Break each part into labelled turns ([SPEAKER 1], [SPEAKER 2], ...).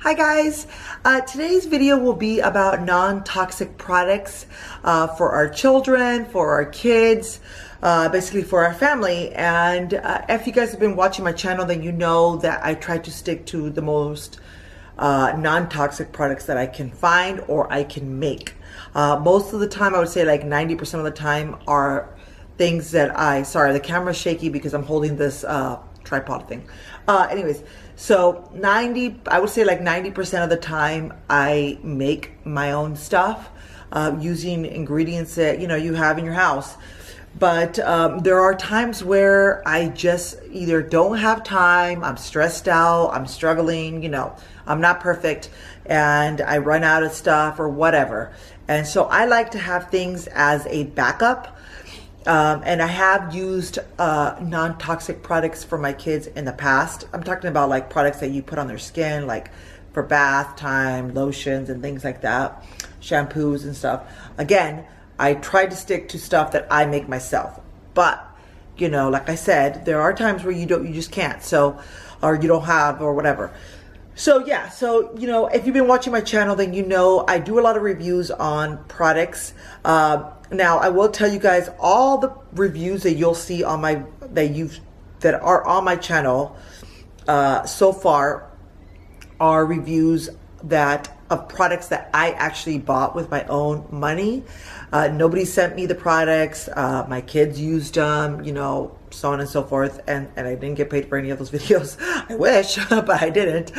[SPEAKER 1] Hi guys, today's video will be about non-toxic products for our children, for our kids, basically for our family. And if you guys have been watching my channel, then you know that I try to stick to the most non-toxic products that I can find or I can make. Most of the time, I would say like 90% of the time are things that sorry, the camera's shaky because I'm holding this tripod thing. Anyways, so I would say like 90% of the time I make my own stuff using ingredients that you have in your house. But there are times where I just either don't have time, I'm stressed out, I'm struggling, I'm not perfect, and I run out of stuff or whatever. And so I like to have things as a backup. And I have used non-toxic products for my kids in the past. I'm talking about like products that you put on their skin, like for bath time, lotions and things like that, shampoos and stuff. Again, I try to stick to stuff that I make myself. But, like I said, there are times where you just can't. So, or you don't have or whatever. So yeah, if you've been watching my channel, then I do a lot of reviews on products. Now I will tell you guys all the reviews that you'll see on that are on my channel so far are reviews of products that I actually bought with my own money. Nobody sent me the products. My kids used them, so on and so forth. And I didn't get paid for any of those videos. I wish, but I didn't.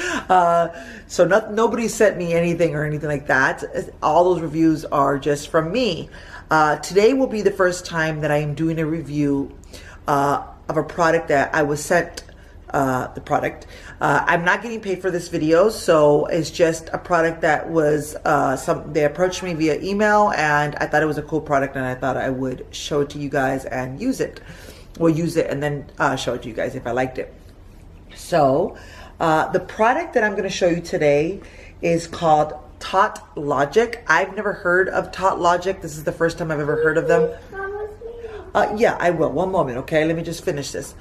[SPEAKER 1] So nobody sent me anything or anything like that. All those reviews are just from me. Today will be the first time that I am doing a review of a product that I was sent. The product. I'm not getting paid for this video, so it's just a product that was they approached me via email, and I thought it was a cool product, and I thought I would show it to you guys and use it. We'll use it and then show it to you guys if I liked it. So the product that I'm going to show you today is called TotLogic. I've never heard of TotLogic. This is the first time I've ever heard of them. Yeah, I will. One moment, okay? Let me just finish this.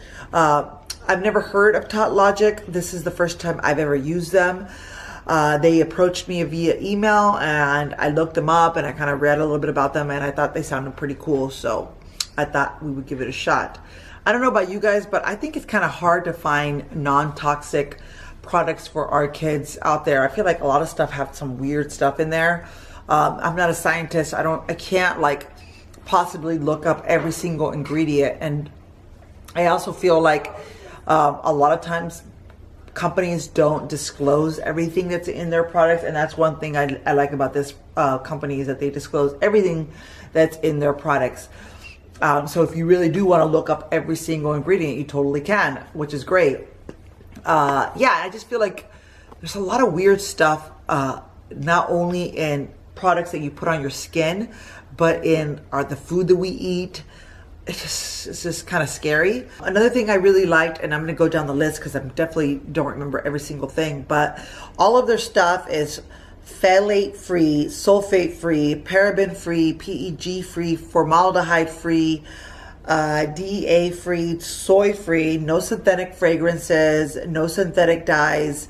[SPEAKER 1] I've never heard of TotLogic. This is the first time I've ever used them. They approached me via email, and I looked them up, and I kind of read a little bit about them, and I thought they sounded pretty cool, so I thought we would give it a shot. I don't know about you guys, but I think it's kind of hard to find non-toxic products for our kids out there. I feel like a lot of stuff have some weird stuff in there. I'm not a scientist. I can't like possibly look up every single ingredient, and I also feel like a lot of times companies don't disclose everything that's in their products, and that's one thing I like about this company is that they disclose everything that's in their products. So if you really do want to look up every single ingredient, you totally can, which is great. Yeah, I just feel like there's a lot of weird stuff, not only in products that you put on your skin, but in the food that we eat. It's just kind of scary. Another thing I really liked, and I'm going to go down the list because I definitely don't remember every single thing, but all of their stuff is phthalate free, sulfate free, paraben free, PEG free, formaldehyde free, DEA free, soy free, no synthetic fragrances, no synthetic dyes,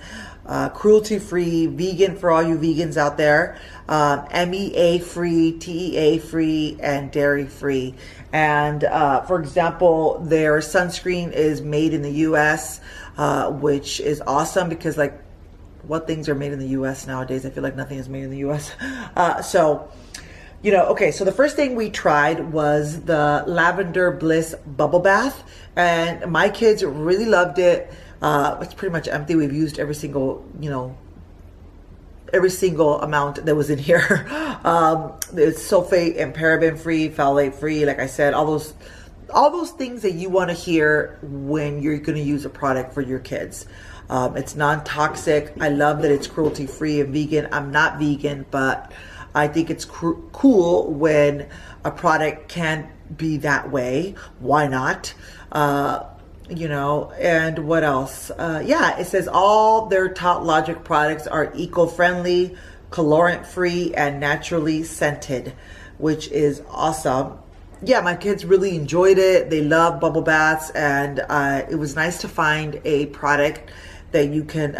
[SPEAKER 1] cruelty free, vegan for all you vegans out there, MEA free, TEA free, and dairy free. And for example, their sunscreen is made in the US, which is awesome because like what things are made in the US nowadays? I feel like nothing is made in the US. Okay, so the first thing we tried was the Lavender Bliss Bubble Bath, and my kids really loved it. It's pretty much empty. We've used every single amount that was in here. It's sulfate and paraben free, phthalate free, like I said, all those things that you want to hear when you're going to use a product for your kids. It's non-toxic. I love that it's cruelty free and vegan. I'm not vegan, but I think it's cool when a product can be that way. Why not? And what else? Yeah, it says all their TotLogic products are eco-friendly, colorant-free, and naturally scented, which is awesome. Yeah, my kids really enjoyed it. They love bubble baths, and it was nice to find a product that you can,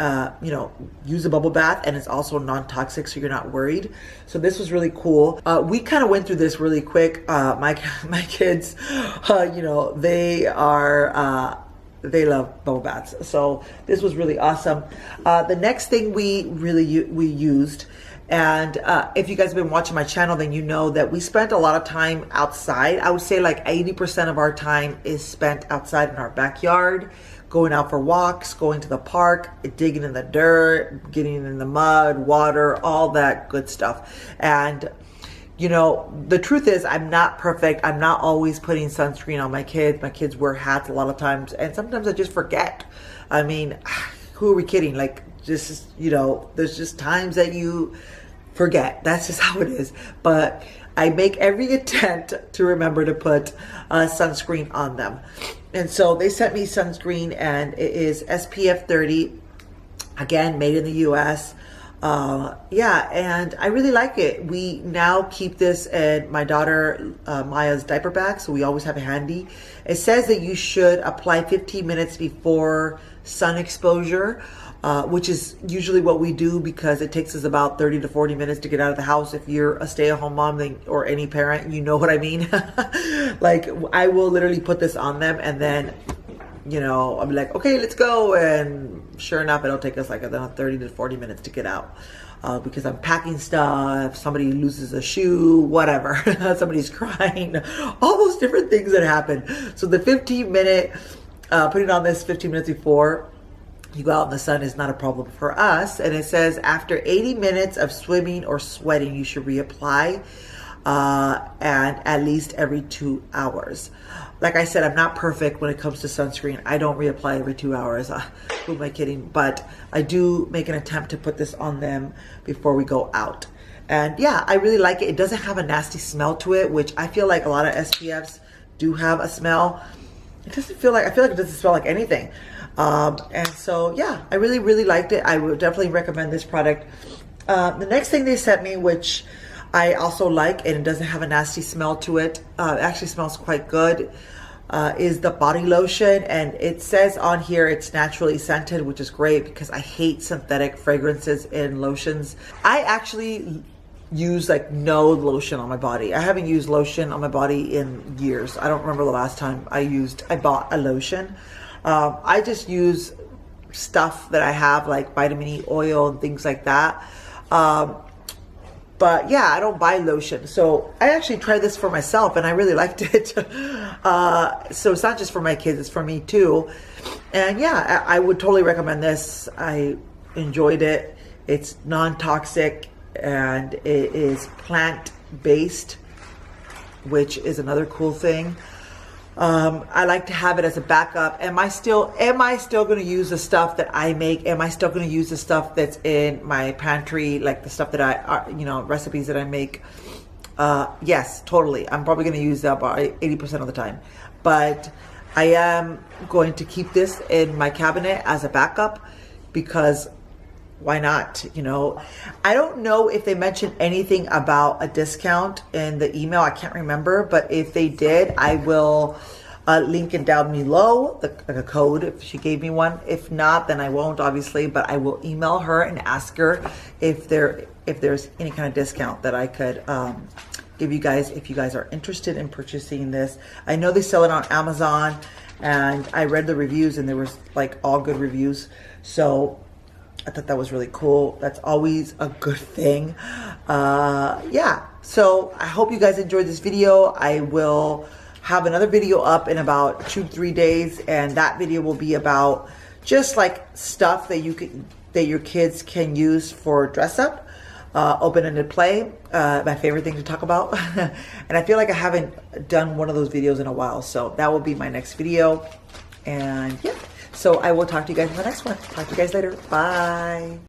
[SPEAKER 1] you know, use a bubble bath, and it's also non-toxic, so you're not worried. So this was really cool. We kind of went through this really quick. My kids, you know, they love bubble baths. So this was really awesome. The next thing we used, and if you guys have been watching my channel, then you know that we spent a lot of time outside. I would say like 80% of our time is spent outside in our backyard, going out for walks, going to the park, digging in the dirt, getting in the mud, water, all that good stuff. And you know, the truth is I'm not perfect. I'm not always putting sunscreen on my kids. My kids wear hats a lot of times, and sometimes I just forget. I mean, who are we kidding? Like, just, you know, there's just times that you forget. That's just how it is. But I make every attempt to remember to put sunscreen on them. And so they sent me sunscreen, and it is SPF 30, again, made in the US. Yeah, and I really like it. We now keep this in my daughter Maya's diaper bag, so we always have it handy. It says that you should apply 15 minutes before sun exposure, which is usually what we do, because it takes us about 30 to 40 minutes to get out of the house. If you're a stay-at-home mom, then, or any parent, you know what I mean. Like, I will literally put this on them, and then, you know, I'll be like, okay, let's go. And sure enough, it'll take us like 30 to 40 minutes to get out, because I'm packing stuff, somebody loses a shoe, whatever, somebody's crying, all those different things that happen. So the 15-minute, putting on this 15 minutes before you go out in the sun is not a problem for us. And it says after 80 minutes of swimming or sweating, you should reapply, and at least every 2 hours. Like I said, I'm not perfect when it comes to sunscreen. I don't reapply every 2 hours. Who am I kidding? But I do make an attempt to put this on them before we go out. And yeah, I really like it. It doesn't have a nasty smell to it, which I feel like a lot of SPFs do have a smell. It doesn't feel like, I feel like it doesn't smell like anything. And so yeah, I really liked it. I would definitely recommend this product. The next thing they sent me, which I also like, and it doesn't have a nasty smell to it, it actually smells quite good, is the body lotion. And it says on here it's naturally scented, which is great because I hate synthetic fragrances in lotions. I actually use like no lotion on my body. I haven't used lotion on my body in years. I don't remember the last time I bought a lotion. I just use stuff that I have, like vitamin E oil and things like that. But yeah, I don't buy lotion. So I actually tried this for myself, and I really liked it. So it's not just for my kids, it's for me too. And yeah, I would totally recommend this. I enjoyed it. It's non-toxic, and it is plant-based, which is another cool thing. I like to have it as a backup. Am I still going to use the stuff that I make? Am I still going to use the stuff that's in my pantry, like the stuff that you know, recipes that I make? Yes, totally. I'm probably going to use that about 80% of the time. But I am going to keep this in my cabinet as a backup, because why not? You know, I don't know if they mentioned anything about a discount in the email. I can't remember, but if they did, I will link it down below, the code, if she gave me one. If not, then I won't, obviously, but I will email her and ask her if there's any kind of discount that I could give you guys if you guys are interested in purchasing this. I know they sell it on Amazon, and I read the reviews, and there was like all good reviews. So I thought that was really cool. That's always a good thing. Yeah, so I hope you guys enjoyed this video. I will have another video up in about 2-3 days, and that video will be about just like stuff that your kids can use for dress up, open-ended play, my favorite thing to talk about. And I feel like I haven't done one of those videos in a while, so that will be my next video. And yeah, so I will talk to you guys in the next one. Talk to you guys later. Bye.